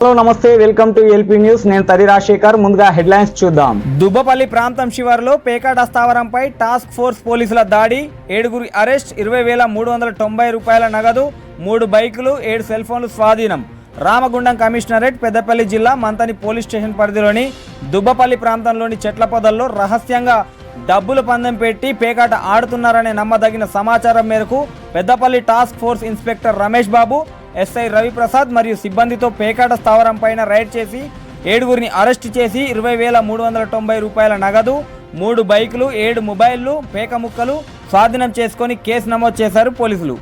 Hello నమస్తే, welcome to LP news. నేను తరి రాజశేఖర్. ముందుగా హెడ్లైన్స్ చూద్దాం. దుబ్బపల్లి ప్రాంతం శివారులో పేకాట స్థావరంపై టాస్క్ ఫోర్స్ పోలీసుల దాడి, 7 అరెస్ట్, 20,390 రూపాయల నగదు, 3 బైకులు, 7 సెల్ ఫోన్లు స్వాధీనం. రామగుండం కమిషనరేట్, పెద్దపల్లి జిల్లా మంతని పోలీస్ స్టేషన్ పరిధిలోని దుబ్బపల్లి ప్రాంతంలోని చెట్ల పొదల్లో రహస్యంగా డబ్బులు పందెం పెట్టి పేకాట ఆడుతున్నారనే నమ్మదగిన సమాచారం మేరకు Peddapalli task force inspector Ramesh Babu, SI Raviprasad మరియు సిబ్బందితో పేకాట స్థావరం పైన రైడ్ చేసి 7 అరెస్ట్ చేసి 20,390 రూపాయల నగదు, 3 బైకులు, 7 మొబైళ్లు, పేక ముక్కలు స్వాధీనం చేసుకొని కేసు నమోదు చేశారు పోలీసులు.